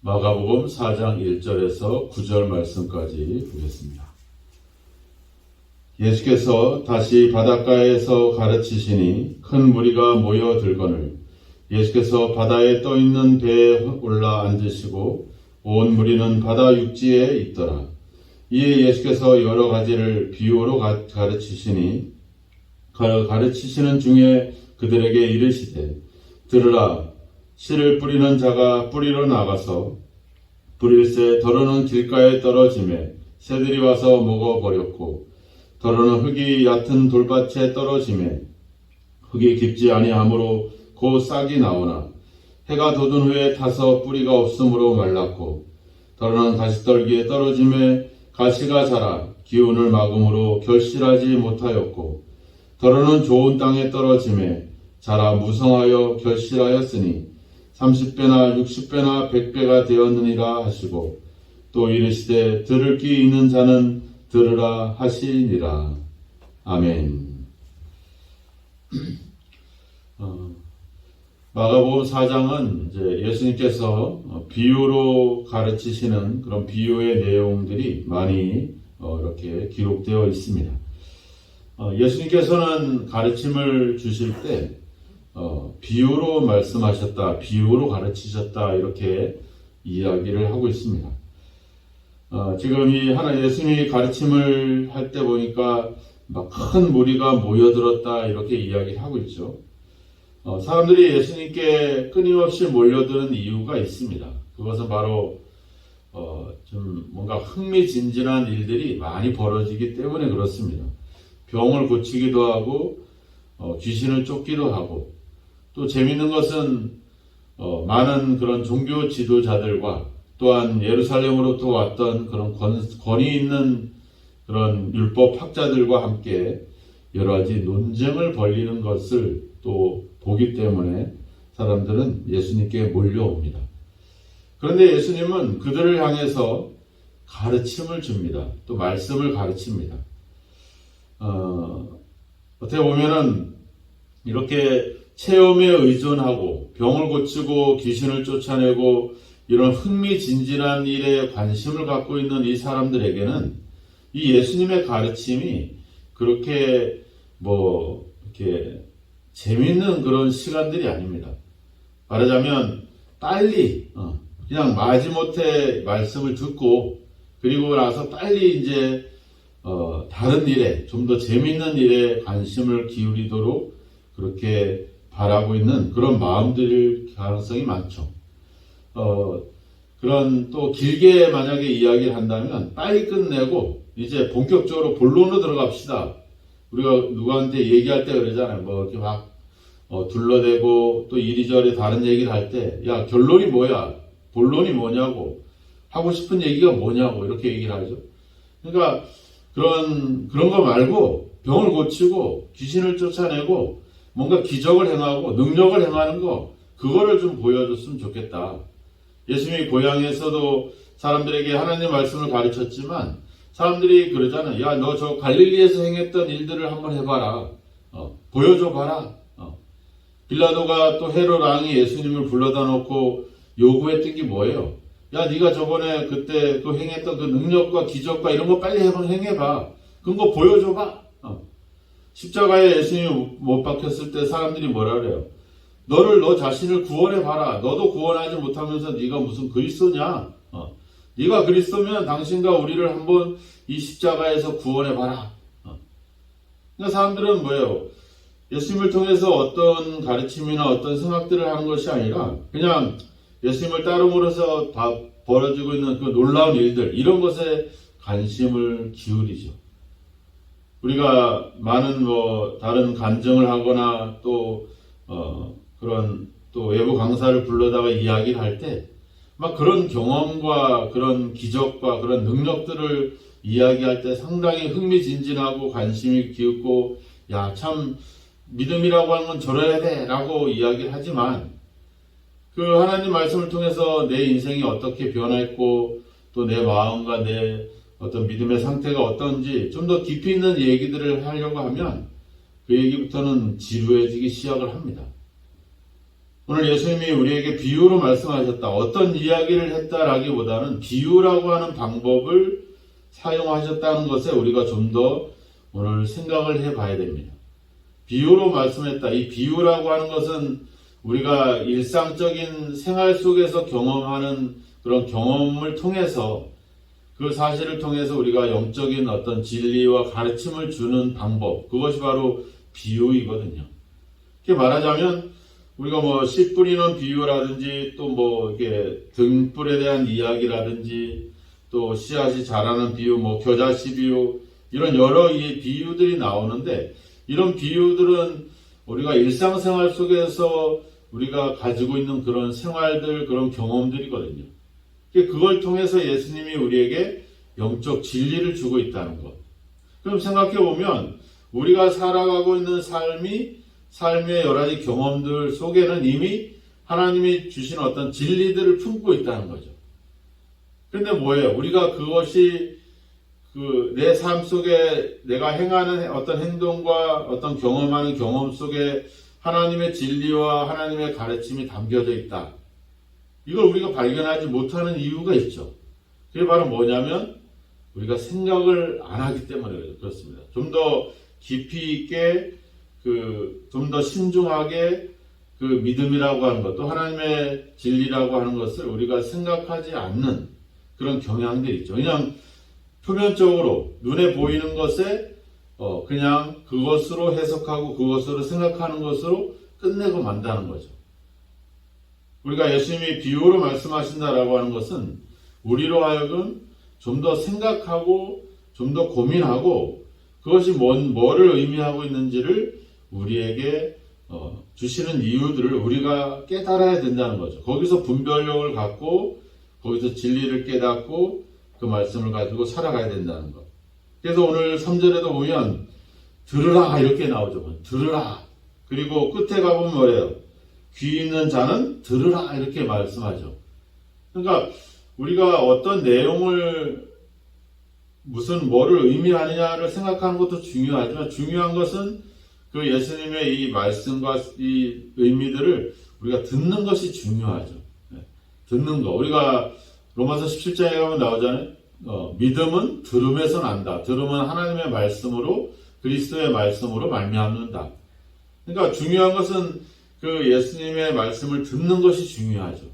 마가복음 4장 1절에서 9절 말씀까지 보겠습니다. 예수께서 다시 바닷가에서 가르치시니 큰 무리가 모여들거늘 예수께서 바다에 떠있는 배에 올라 앉으시고 온 무리는 바다 육지에 있더라. 이에 예수께서 여러 가지를 비유로 가르치시니 가르치시는 중에 그들에게 이르시되 들으라. 씨를 뿌리는 자가 뿌리러 나가서 뿌릴새 더러는 길가에 떨어지매 새들이 와서 먹어버렸고 더러는 흙이 얕은 돌밭에 떨어지매 흙이 깊지 아니하므로 곧 싹이 나오나 해가 돋은 후에 타서 뿌리가 없으므로 말랐고 더러는 가시떨기에 떨어지매 가시가 자라 기운을 막음으로 결실하지 못하였고 더러는 좋은 땅에 떨어지매 자라 무성하여 결실하였으니 30배나 60배나 100배가 되었느니라 하시고 또 이르시되 들을 귀 있는 자는 들으라 하시니라. 아멘. 마가복음 4장은 이제 예수님께서 비유로 가르치시는 그런 비유의 내용들이 많이 이렇게 기록되어 있습니다. 예수님께서는 가르침을 주실 때 비유로 말씀하셨다, 비유로 가르치셨다 이렇게 이야기를 하고 있습니다. 지금 이 예수님이 가르침을 할 때 보니까 막 큰 무리가 모여들었다 이렇게 이야기를 하고 있죠. 사람들이 예수님께 끊임없이 몰려드는 이유가 있습니다. 그것은 바로 좀 뭔가 흥미진진한 일들이 많이 벌어지기 때문에 그렇습니다. 병을 고치기도 하고 귀신을 쫓기도 하고 또 재미있는 것은 많은 그런 종교 지도자들과 또한 예루살렘으로부터 왔던 그런 권위 있는 그런 율법 학자들과 함께 여러 가지 논쟁을 벌이는 것을 또 보기 때문에 사람들은 예수님께 몰려옵니다. 그런데 예수님은 그들을 향해서 가르침을 줍니다. 또 말씀을 가르칩니다. 어떻게 보면은 이렇게 체험에 의존하고 병을 고치고 귀신을 쫓아내고 이런 흥미진진한 일에 관심을 갖고 있는 이 사람들에게는 이 예수님의 가르침이 그렇게 이렇게 재밌는 그런 시간들이 아닙니다. 말하자면 빨리 그냥 마지못해 말씀을 듣고 그리고 나서 빨리 이제 다른 일에 좀 더 재밌는 일에 관심을 기울이도록 그렇게 바라고 있는 그런 마음들 가능성이 많죠. 그런 또 길게 만약에 이야기를 한다면 빨리 끝내고 이제 본격적으로 본론으로 들어갑시다. 우리가 누구한테 얘기할 때 그러잖아요. 이렇게 막 둘러대고 또 이리저리 다른 얘기를 할 때 야 결론이 뭐야? 본론이 뭐냐고 하고 싶은 얘기가 뭐냐고 이렇게 얘기를 하죠. 그러니까 그런 거 말고 병을 고치고 귀신을 쫓아내고 뭔가 기적을 행하고 능력을 행하는 거 그거를 좀 보여줬으면 좋겠다. 예수님이 고향에서도 사람들에게 하나님의 말씀을 가르쳤지만 사람들이 그러잖아요. 야, 너 저 갈릴리에서 행했던 일들을 한번 해봐라. 보여줘봐라. 빌라도가 또 헤롯 왕이 예수님을 불러다 놓고 요구했던 게 뭐예요? 야, 네가 저번에 그때 그 행했던 그 능력과 기적과 이런 거 빨리 행해봐. 그런 거 보여줘봐. 십자가에 예수님이 못 박혔을 때 사람들이 뭐라 그래요? 너 자신을 구원해봐라. 너도 구원하지 못하면서 네가 무슨 그리스도냐? 네가 그리스도면 당신과 우리를 한번 이 십자가에서 구원해봐라. 그러니까 사람들은 뭐예요? 예수님을 통해서 어떤 가르침이나 어떤 생각들을 하는 것이 아니라 그냥 예수님을 따름으로써 다 벌어지고 있는 그 놀라운 일들 이런 것에 관심을 기울이죠. 우리가 많은 다른 간증을 하거나 또 그런 또 외부 강사를 불러다가 이야기를 할 때 막 그런 경험과 그런 기적과 그런 능력들을 이야기할 때 상당히 흥미진진하고 관심이 기울고 야, 참 믿음이라고 하는 건 저래야 돼 라고 이야기를 하지만 그 하나님 말씀을 통해서 내 인생이 어떻게 변했고 또 내 마음과 내 어떤 믿음의 상태가 어떤지 좀 더 깊이 있는 얘기들을 하려고 하면 그 얘기부터는 지루해지기 시작을 합니다. 오늘 예수님이 우리에게 비유로 말씀하셨다. 어떤 이야기를 했다라기보다는 비유라고 하는 방법을 사용하셨다는 것에 우리가 좀 더 오늘 생각을 해봐야 됩니다. 비유로 말씀했다. 이 비유라고 하는 것은 우리가 일상적인 생활 속에서 경험하는 그런 경험을 통해서 그 사실을 통해서 우리가 영적인 어떤 진리와 가르침을 주는 방법, 그것이 바로 비유이거든요. 이렇게 말하자면 우리가 뭐 씨 뿌리는 비유라든지 또 뭐 이게 등불에 대한 이야기라든지 또 씨앗이 자라는 비유, 뭐 겨자씨 비유, 이런 여러 비유들이 나오는데, 이런 비유들은 우리가 일상생활 속에서 우리가 가지고 있는 그런 생활들, 그런 경험들이거든요. 그걸 통해서 예수님이 우리에게 영적 진리를 주고 있다는 것. 그럼 생각해 보면 우리가 살아가고 있는 삶의 여러 가지 경험들 속에는 이미 하나님이 주신 어떤 진리들을 품고 있다는 거죠. 근데 뭐예요? 우리가 그것이 내 삶 속에 내가 행하는 어떤 행동과 어떤 경험하는 경험 속에 하나님의 진리와 하나님의 가르침이 담겨져 있다. 이걸 우리가 발견하지 못하는 이유가 있죠. 그게 바로 뭐냐면 우리가 생각을 안 하기 때문에 그렇습니다. 좀 더 깊이 있게 좀 더 신중하게 그 믿음이라고 하는 것, 또 하나님의 진리라고 하는 것을 우리가 생각하지 않는 그런 경향들이 있죠. 그냥 표면적으로 눈에 보이는 것에 그냥 그것으로 해석하고 그것으로 생각하는 것으로 끝내고 만다는 거죠. 우리가 예수님이 비유로 말씀하신다라고 하는 것은 우리로 하여금 좀 더 생각하고 좀 더 고민하고 그것이 뭐를 의미하고 있는지를 우리에게 주시는 이유들을 우리가 깨달아야 된다는 거죠. 거기서 분별력을 갖고 거기서 진리를 깨닫고 그 말씀을 가지고 살아가야 된다는 것. 그래서 오늘 3절에도 보면 들으라 이렇게 나오죠. 들으라. 그리고 끝에 가보면 뭐예요? 귀 있는 자는 들으라 이렇게 말씀하죠. 그러니까 우리가 어떤 내용을 뭐를 의미하느냐를 생각하는 것도 중요하지만 중요한 것은 그 예수님의 이 말씀과 이 의미들을 우리가 듣는 것이 중요하죠. 듣는 거. 우리가 로마서 17장에 가면 나오잖아요. 믿음은 들음에서 난다. 들음은 하나님의 말씀으로 그리스도의 말씀으로 말미암는다. 그러니까 중요한 것은 그 예수님의 말씀을 듣는 것이 중요하죠.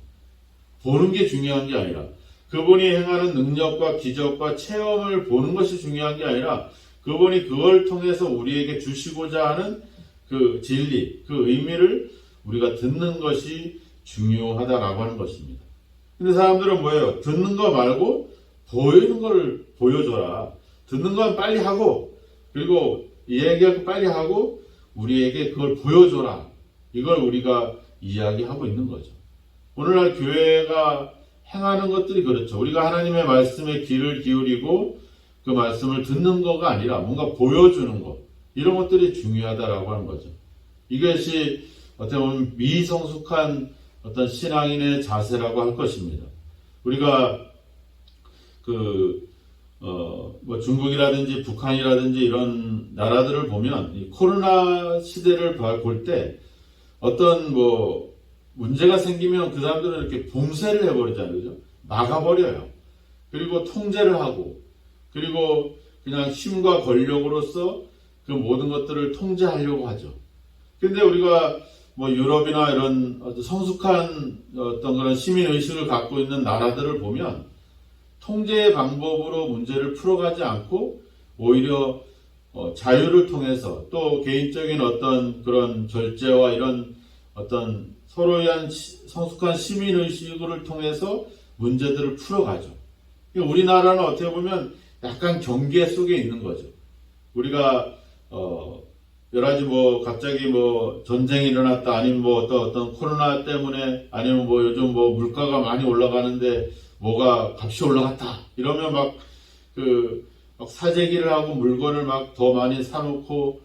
보는 게 중요한 게 아니라 그분이 행하는 능력과 기적과 체험을 보는 것이 중요한 게 아니라 그분이 그걸 통해서 우리에게 주시고자 하는 그 진리, 그 의미를 우리가 듣는 것이 중요하다라고 하는 것입니다. 근데 사람들은 뭐예요? 듣는 거 말고 보이는 걸 보여줘라. 듣는 건 빨리 하고 그리고 얘기하고 빨리 하고 우리에게 그걸 보여줘라. 이걸 우리가 이야기하고 있는 거죠. 오늘날 교회가 행하는 것들이 그렇죠. 우리가 하나님의 말씀에 귀를 기울이고 그 말씀을 듣는 거가 아니라 뭔가 보여주는 것. 이런 것들이 중요하다라고 하는 거죠. 이것이 어떻게 보면 미성숙한 어떤 신앙인의 자세라고 할 것입니다. 우리가 뭐 중국이라든지 북한이라든지 이런 나라들을 보면 이 코로나 시대를 볼 때 어떤 뭐 문제가 생기면 그 사람들은 이렇게 봉쇄를 해버리잖아요. 그죠? 막아버려요. 그리고 통제를 하고 그리고 그냥 힘과 권력으로서 그 모든 것들을 통제하려고 하죠. 근데 우리가 뭐 유럽이나 이런 성숙한 어떤 그런 시민의식을 갖고 있는 나라들을 보면 통제의 방법으로 문제를 풀어가지 않고 오히려 자유를 통해서 또 개인적인 어떤 그런 절제와 이런 어떤 서로에 대한 성숙한 시민의식을 통해서 문제들을 풀어가죠. 우리나라는 어떻게 보면 약간 경계 속에 있는 거죠. 우리가 여러 가지 뭐 갑자기 뭐 전쟁이 일어났다 아니면 뭐 어떤 코로나 때문에 아니면 뭐 요즘 뭐 물가가 많이 올라가는데 뭐가 값이 올라갔다 이러면 막 사재기를 하고 물건을 막 더 많이 사놓고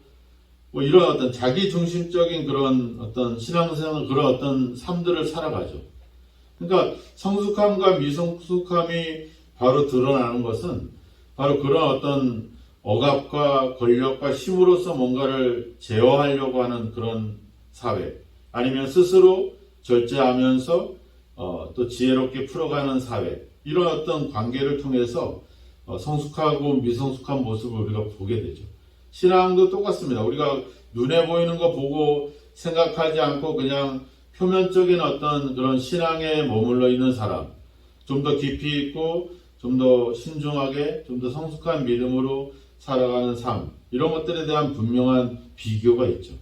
뭐 이런 어떤 자기 중심적인 그런 어떤 신앙생활 그런 어떤 삶들을 살아가죠. 그러니까 성숙함과 미성숙함이 바로 드러나는 것은 바로 그런 어떤 억압과 권력과 힘으로써 뭔가를 제어하려고 하는 그런 사회 아니면 스스로 절제하면서 또 지혜롭게 풀어가는 사회, 이런 어떤 관계를 통해서 성숙하고 미성숙한 모습을 우리가 보게 되죠. 신앙도 똑같습니다. 우리가 눈에 보이는 거 보고 생각하지 않고 그냥 표면적인 어떤 그런 신앙에 머물러 있는 사람, 좀 더 깊이 있고 좀 더 신중하게 좀 더 성숙한 믿음으로 살아가는 삶, 이런 것들에 대한 분명한 비교가 있죠.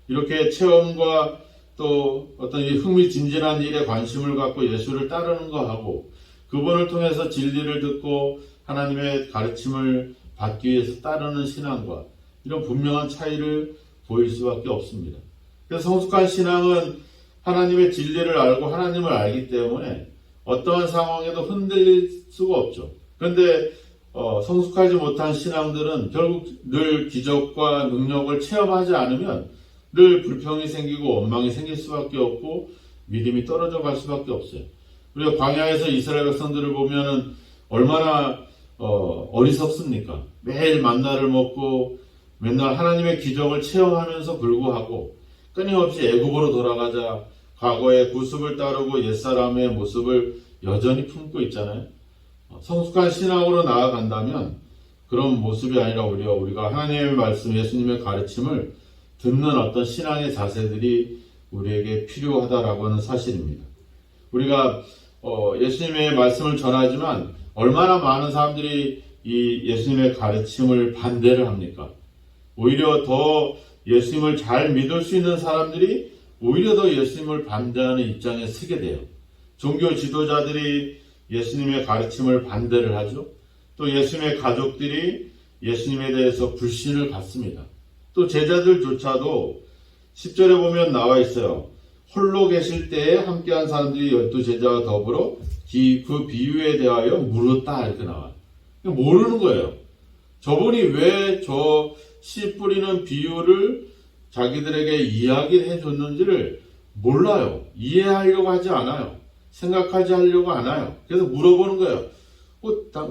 이렇게 체험과 또 어떤 이 흥미진진한 일에 관심을 갖고 예수를 따르는 거하고 그분을 통해서 진리를 듣고 하나님의 가르침을 받기 위해서 따르는 신앙과 이런 분명한 차이를 보일 수밖에 없습니다. 그래서 성숙한 신앙은 하나님의 진리를 알고 하나님을 알기 때문에 어떠한 상황에도 흔들릴 수가 없죠. 그런데 성숙하지 못한 신앙들은 결국 늘 기적과 능력을 체험하지 않으면 늘 불평이 생기고 원망이 생길 수밖에 없고 믿음이 떨어져 갈 수밖에 없어요. 우리가 광야에서 이스라엘 백성들을 보면은 얼마나 어리석습니까? 매일 만나를 먹고 맨날 하나님의 기적을 체험하면서 불구하고 끊임없이 애굽으로 돌아가자 과거의 구습을 따르고 옛사람의 모습을 여전히 품고 있잖아요. 성숙한 신앙으로 나아간다면 그런 모습이 아니라 우리가 하나님의 말씀, 예수님의 가르침을 듣는 어떤 신앙의 자세들이 우리에게 필요하다라고 하는 사실입니다. 우리가 예수님의 말씀을 전하지만 얼마나 많은 사람들이 이 예수님의 가르침을 반대를 합니까? 오히려 더 예수님을 잘 믿을 수 있는 사람들이 오히려 더 예수님을 반대하는 입장에 서게 돼요. 종교 지도자들이 예수님의 가르침을 반대를 하죠. 또 예수님의 가족들이 예수님에 대해서 불신을 갖습니다. 또 제자들조차도 10절에 보면 나와 있어요. 홀로 계실 때에 함께한 사람들이 12제자와 더불어 그 비유에 대하여 물었다, 이렇게 나와요. 모르는 거예요. 저분이 왜 저 씨 뿌리는 비유를 자기들에게 이야기를 해줬는지를 몰라요. 이해하려고 하지 않아요. 생각하지 하려고 않아요. 그래서 물어보는 거예요.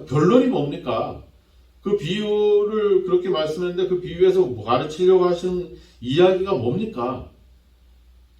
결론이 뭡니까? 그 비유를 그렇게 말씀했는데 그 비유에서 가르치려고 하시는 이야기가 뭡니까?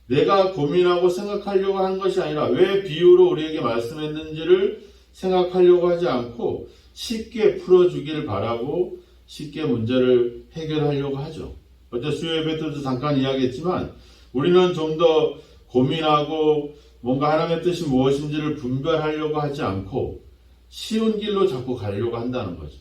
내가 고민하고 생각하려고 하는 것이 아니라 왜 비유로 우리에게 말씀했는지를 생각하려고 하지 않고 쉽게 풀어주길 바라고 쉽게 문제를 해결하려고 하죠. 어제 수요 예배 때도 잠깐 이야기했지만 우리는 좀 더 고민하고 뭔가 하나님의 뜻이 무엇인지를 분별하려고 하지 않고 쉬운 길로 자꾸 가려고 한다는 거죠.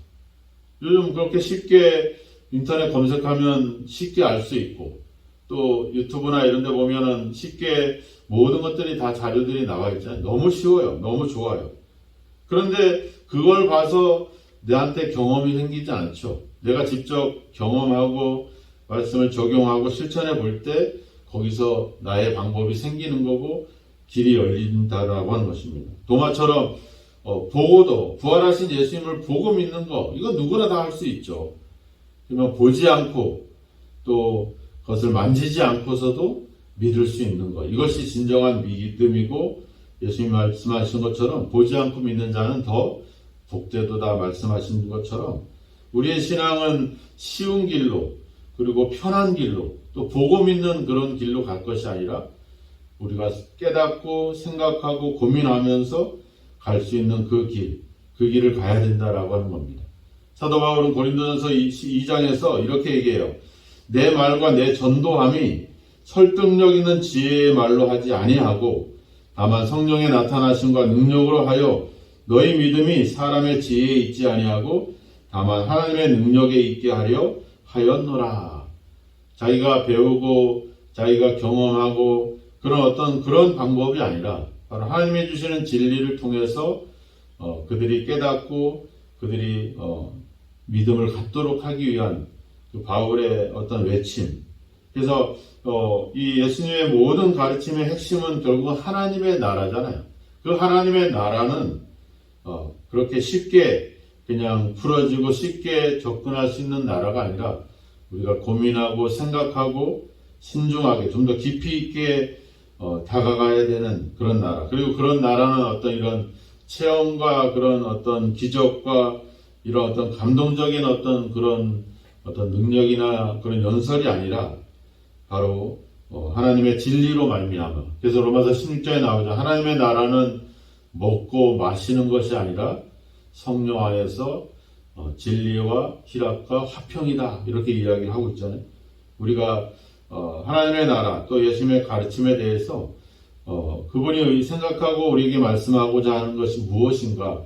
요즘 그렇게 쉽게 인터넷 검색하면 쉽게 알 수 있고 또 유튜브나 이런 데 보면은 쉽게 모든 것들이 다 자료들이 나와 있잖아요. 너무 쉬워요. 너무 좋아요. 그런데 그걸 봐서 내한테 경험이 생기지 않죠. 내가 직접 경험하고 말씀을 적용하고 실천해 볼 때 거기서 나의 방법이 생기는 거고 길이 열린다라고 하는 것입니다. 도마처럼 보고도 부활하신 예수님을 보고 믿는 거, 이거 누구나 다 할 수 있죠. 그러면 보지 않고 또 그것을 만지지 않고서도 믿을 수 있는 것, 이것이 진정한 믿음이고 예수님 말씀하신 것처럼 보지 않고 믿는 자는 더 복되도다 말씀하신 것처럼 우리의 신앙은 쉬운 길로 그리고 편한 길로 또 보고 믿는 그런 길로 갈 것이 아니라 우리가 깨닫고 생각하고 고민하면서 갈 수 있는 그 길을 가야 된다라고 하는 겁니다. 사도 바울은 고린도전서 2장에서 이렇게 얘기해요. 내 말과 내 전도함이 설득력 있는 지혜의 말로 하지 아니하고 다만 성령의 나타나심과 능력으로 하여 너희 믿음이 사람의 지혜에 있지 아니하고 다만 하나님의 능력에 있게 하려 하였노라. 자기가 배우고 자기가 경험하고 그런 방법이 아니라 바로 하나님이 주시는 진리를 통해서 그들이 깨닫고 그들이 믿음을 갖도록 하기 위한 그 바울의 어떤 외침. 그래서 이 예수님의 모든 가르침의 핵심은 결국은 하나님의 나라잖아요. 그 하나님의 나라는 그렇게 쉽게 그냥 풀어지고 쉽게 접근할 수 있는 나라가 아니라 우리가 고민하고 생각하고 신중하게 좀 더 깊이 있게 다가가야 되는 그런 나라. 그리고 그런 나라는 어떤 이런 체험과 그런 어떤 기적과 이런 어떤 감동적인 어떤 그런 어떤 능력이나 그런 연설이 아니라 바로 하나님의 진리로 말미암아. 그래서 로마서 16장에 나오죠. 하나님의 나라는 먹고 마시는 것이 아니라 성령 안에서 진리와 희락과 화평이다. 이렇게 이야기하고 있잖아요. 우리가 하나님의 나라 또 예수님의 가르침에 대해서 그분이 생각하고 우리에게 말씀하고자 하는 것이 무엇인가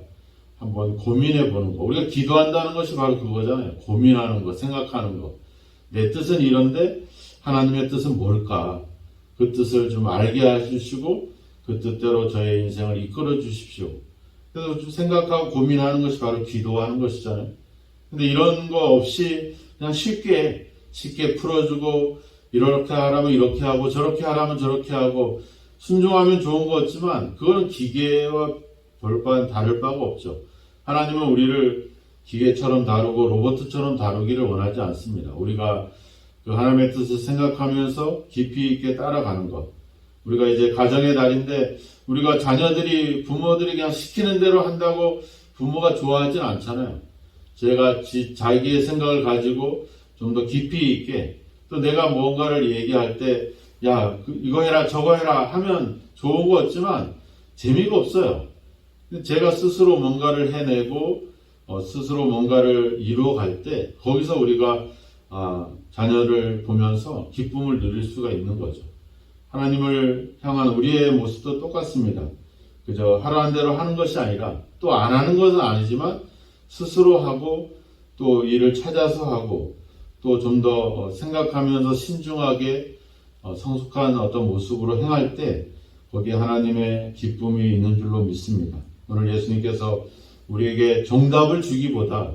한번 고민해 보는 거. 우리가 기도한다는 것이 바로 그거잖아요. 고민하는 거, 생각하는 거. 내 뜻은 이런데 하나님의 뜻은 뭘까? 그 뜻을 좀 알게 해주시고 그 뜻대로 저의 인생을 이끌어 주십시오. 그래서 좀 생각하고 고민하는 것이 바로 기도하는 것이잖아요. 근데 이런 거 없이 그냥 쉽게 풀어주고 이렇게 하라면 이렇게 하고 저렇게 하라면 저렇게 하고 순종하면 좋은 것 같지만 그거는 기계와 별반 다를 바가 없죠. 하나님은 우리를 기계처럼 다루고 로봇처럼 다루기를 원하지 않습니다. 우리가 그 하나님의 뜻을 생각하면서 깊이 있게 따라가는 것. 우리가 이제 가정의 달인데 우리가 자녀들이 부모들이 그냥 시키는 대로 한다고 부모가 좋아하진 않잖아요. 제가 자기의 생각을 가지고 좀 더 깊이 있게 또 내가 뭔가를 얘기할 때 야, 이거 해라 저거 해라 하면 좋은 거 같지만 재미가 없어요. 제가 스스로 뭔가를 해내고 스스로 뭔가를 이루어갈 때 거기서 우리가 자녀를 보면서 기쁨을 누릴 수가 있는 거죠. 하나님을 향한 우리의 모습도 똑같습니다. 그저 하라는 대로 하는 것이 아니라 또 안 하는 것은 아니지만 스스로 하고 또 일을 찾아서 하고 또 좀 더 생각하면서 신중하게 성숙한 어떤 모습으로 행할 때 거기에 하나님의 기쁨이 있는 줄로 믿습니다. 오늘 예수님께서 우리에게 정답을 주기보다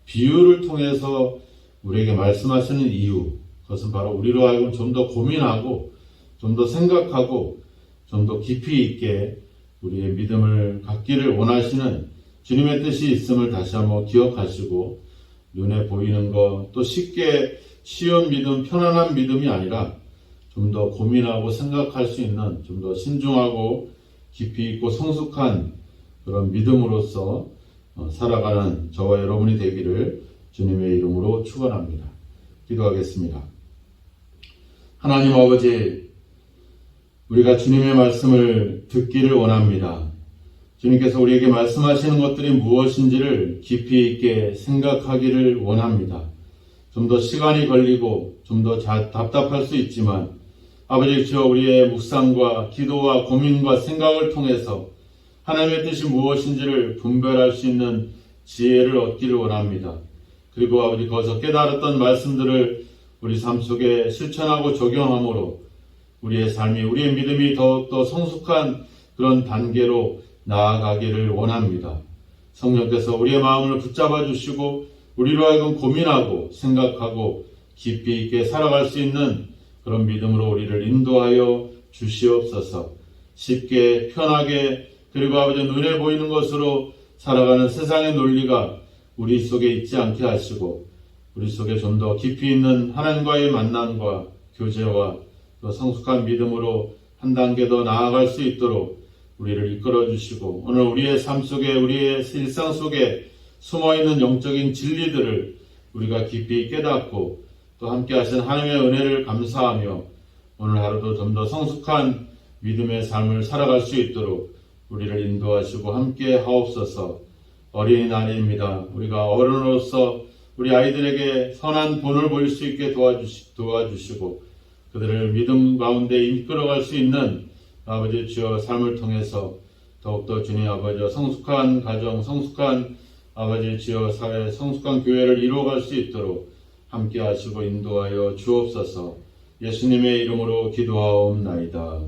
비유를 통해서 우리에게 말씀하시는 이유, 그것은 바로 우리로 하여금 좀 더 고민하고 좀 더 생각하고 좀 더 깊이 있게 우리의 믿음을 갖기를 원하시는 주님의 뜻이 있음을 다시 한번 기억하시고 눈에 보이는 것, 또 쉽게 쉬운 믿음, 편안한 믿음이 아니라 좀 더 고민하고 생각할 수 있는 좀 더 신중하고 깊이 있고 성숙한 그런 믿음으로서 살아가는 저와 여러분이 되기를 주님의 이름으로 축원합니다. 기도하겠습니다. 하나님 아버지, 우리가 주님의 말씀을 듣기를 원합니다. 주님께서 우리에게 말씀하시는 것들이 무엇인지를 깊이 있게 생각하기를 원합니다. 좀 더 시간이 걸리고 좀 더 답답할 수 있지만 아버지 주여 우리의 묵상과 기도와 고민과 생각을 통해서 하나님의 뜻이 무엇인지를 분별할 수 있는 지혜를 얻기를 원합니다. 그리고 아버지 거기서 깨달았던 말씀들을 우리 삶 속에 실천하고 적용함으로 우리의 삶이 우리의 믿음이 더욱더 성숙한 그런 단계로 나아가기를 원합니다. 성령께서 우리의 마음을 붙잡아 주시고 우리로 하여금 고민하고 생각하고 깊이 있게 살아갈 수 있는 그런 믿음으로 우리를 인도하여 주시옵소서. 쉽게 편하게 그리고 아버지 눈에 보이는 것으로 살아가는 세상의 논리가 우리 속에 있지 않게 하시고 우리 속에 좀 더 깊이 있는 하나님과의 만남과 교제와 또 성숙한 믿음으로 한 단계 더 나아갈 수 있도록 우리를 이끌어 주시고 오늘 우리의 삶 속에 우리의 일상 속에 숨어있는 영적인 진리들을 우리가 깊이 깨닫고 또 함께 하신 하나님의 은혜를 감사하며 오늘 하루도 좀 더 성숙한 믿음의 삶을 살아갈 수 있도록 우리를 인도하시고 함께 하옵소서. 어린이날입니다. 우리가 어른으로서 우리 아이들에게 선한 본을 보일 수 있게 도와주시고 그들을 믿음 가운데 이끌어갈 수 있는 아버지 주여 삶을 통해서 더욱더 주님 아버지 성숙한 가정, 성숙한 아버지 주여 사회, 성숙한 교회를 이루어갈 수 있도록 함께 하시고 인도하여 주옵소서. 예수님의 이름으로 기도하옵나이다.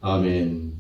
아멘.